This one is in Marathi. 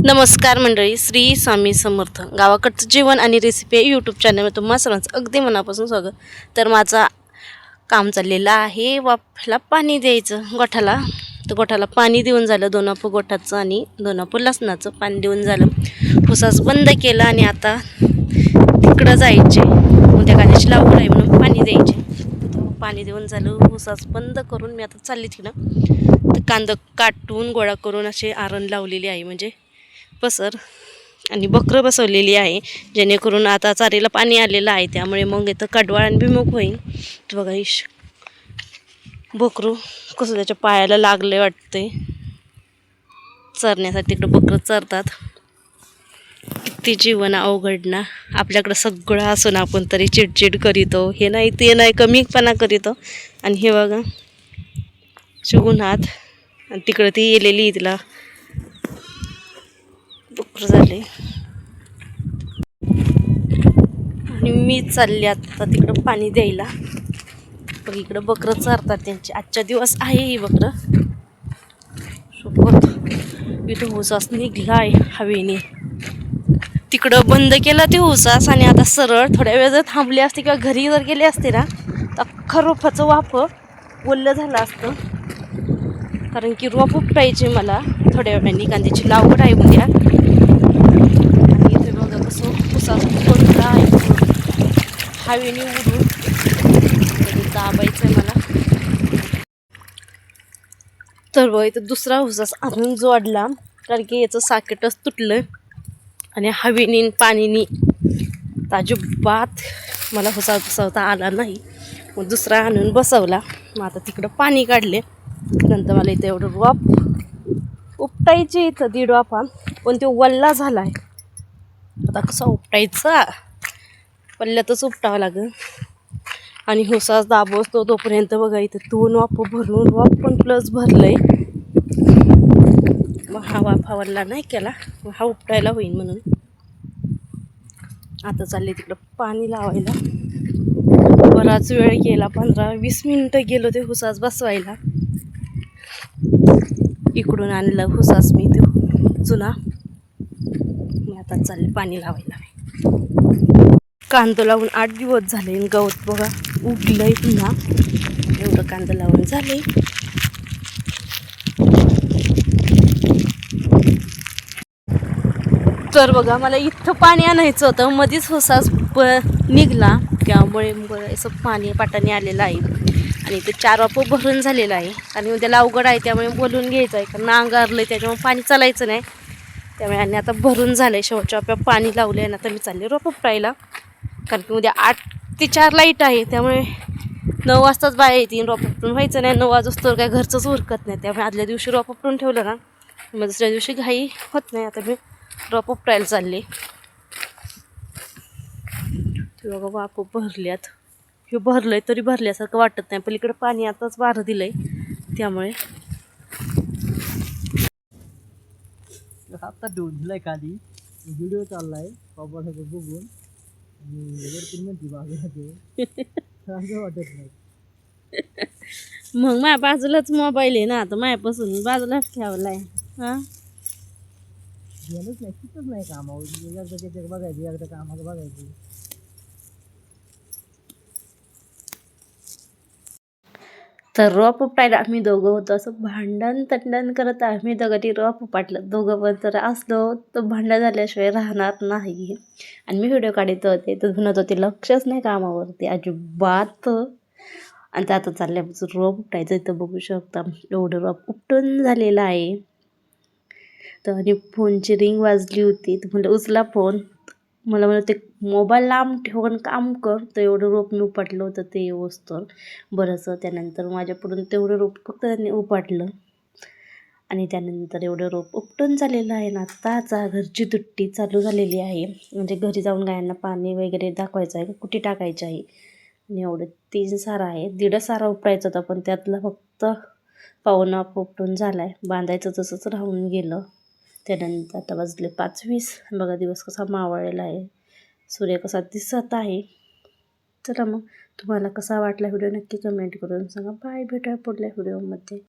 नमस्कार मंडळी, श्री स्वामी समर्थ. गावाकडचं जीवन आणि रेसिपी यूट्यूब चॅनलवर तुम्हा सर्वांचं अगदी मनापासून स्वागत. तर माझा काम चाललेलं आहे वाफेला पाणी द्यायचं गोठ्याला. तर गोठ्याला पाणी देऊन झालं, 2 वाफ गोठाचं आणि 2 वाफ लसणाचं पाणी देऊन झालं. उसास बंद केला आणि आता तिकडं जायचे. उद्या कांद्याची लागवड आहे म्हणून पाणी द्यायचे. पाणी देऊन झालं, उसास बंद करून मी आता चालली तिकडं. तर कांदा काटून गोळा करून असे आरण लावलेली आहे, म्हणजे पसर, आणि बकरं बसवलेली आहे, जेणेकरून आता चारीला पाणी आलेलं आहे, त्यामुळे मग इथं कडवाळ आणि बिमुख होईल. तर बघा इश बकरू कसं त्याच्या पायाला लागले वाटते. चरण्यासाठी इकडं बकरं चरतात. किती जीवन अवघड ना. आपल्याकडं सगळं असून आपण तरी चिडचिड करीतो, हे नाही ते नाही, कमीपणा करीतो. आणि हे बघा शिगुणात, आणि तिकडं ती येलेली तिला बकरं झाले. आणि मी चालले आता तिकडं पाणी द्यायला. बघ इकडं बकरं चरतात त्यांची. आजचा दिवस आहे ही बकरं सोबत. इथं उसास निघलाय हवेने. तिकडं बंद केलं ते उसास, आणि आता सरळ थोड्या वेळ जर थांबले असते किंवा घरी जर गेले असते ना, तर अख्खा रोपाचं वाफ ओल्लं झालं असतं. कारण की रोप उपटायचे मला थोड्या वेळाने. कांद्याची लागवड आहे उद्या. आणि इथे बघा कसं उसास कोणता आहे, हवेने उडून दाबायचं आहे मला. तर बघ इथं दुसरा उसास आणून जोडला, कारण की याचं साकेटच तुटलं आणि हवेने पाणीनी अजिबात मला बसवता आला नाही. मग दुसरा आणून बसवला. मग आता तिकडं पाणी काढले. नंतर मला इथं एवढं वाफ उपटायचे, इथं 1.5 वाफा, पण तो वल्ला झाला आहे. आता कसा उपटायचा, पल्ल्यातच उपटावं लागेल. आणि हुसास दाबवतो तोपर्यंत बघा इथं 2 वाफ भरून, वाफ पण प्लस भरलंय. मग हा वाफा वल्ला नाही केला, मग हा उपटायला होईल म्हणून आता चालले तिकडं पाणी लावायला. बराच वेळ गेला, 15-20 मिनिटं गेलो ते हुसास बसवायला. इकडून आणलं हुसास मी तो जुना. मी आता चालले पाणी लावायला. कांदा लावून 8 दिवस झाले. गवत बघा उगलंय पुन्हा. एवढं कांदा लावून झाले. तर बघा मला इथं पाणी आणायचं होतं, मध्येच हुसास निघला, त्यामुळे असं पाणी पाटाने आलेलं आहे. आणि इथं 4 वाफ भरून झालेलं आहे. आणि उद्याला अवघड आहे, त्यामुळे बोलून घ्यायचं आहे, कारण नांगारलं त्याच्यामुळे पाणी चालायचं नाही. त्यामुळे आणि आता भरून झालं आहे. शेवटच्या वाफ्या पाणी लावले आहे. आता मी चालले रोप उपटायला, कारण की उद्या 8 ते 4 लाईट आहे. त्यामुळे 9 वाजताच बाया येतील. रोप उपटून व्हायचं नाही. 9 वाजता काय घरचंच उरकत नाही. त्यामुळे आदल्या दिवशी रोप उपटून ठेवलं ना, मग दुसऱ्या दिवशी घाई होत नाही. आता मी रोप उपटायला चालले. ते बघा वाफ भरल्यात. हे भरलंय तरी भरल्यासारखं वाटत नाही, पण इकडे पाणी आताच वारं दिलंय, त्यामुळे आता ठेवून दिलाय खाली. व्हिडिओ चाललाय पापासारखं बघून, आणि वरतून म्हणते बाजूला वाटत नाही. मग माझ्या बाजूलाच मोबाईल आहे ना, आता माझ्यापासून बाजूलाच ठेवलाय. हा गेलंच नाही, तिथंच नाही कामावर. एकदा त्याच्यात बघायचं, एकदा कामाला बघायचं. तर रोप उपटायला आम्ही दोघं होतो. असं भांडण तंडण करत आम्ही दोघं ती रोप उपटलं. दोघं पण तर असलो तर भांडण झाल्याशिवाय राहणार नाही. आणि मी व्हिडिओ काढत होते तर म्हणत होते, लक्षच नाही कामावरती अजिबात. आणि ते आता चालल्यापासून रोप उपटायचं. इथं बघू शकता एवढं रोप उपटून झालेलं आहे. तर आणि फोनची रिंग वाजली होती, तर म्हणलं उचला फोन. मला म्हणत ते मोबाईल लांब ठेवून काम कर. तर एवढं रोप मी उपटलं होतं ते वस्तू बरंचसं. त्यानंतर माझ्याकडून तेवढं रोप फक्त त्यांनी उपटलं. आणि त्यानंतर एवढं रोप उपटून झालेलं आहे ना. आत्ताचा घरची दुट्टी चालू झालेली आहे, म्हणजे घरी जाऊन गायांना पाणी वगैरे दाखवायचं आहे, कुठे टाकायची आहे. आणि एवढं 3 सारा आहे. 1.5 सारा उपटायचा होता, पण त्यातला फक्त पाऊण वाफ उपटून झाला आहे. बांधायचं तसंच राहून गेलं. त्यानंतर आता वाजले 5:20. बघा दिवस कसा मावळलेला आहे, सूर्य कसा दिसत आहे. चला मग तुम्हाला कसा वाटला व्हिडिओ नक्की कमेंट करून सांगा. बाय, भेटूया पुढल्या व्हिडिओमध्ये.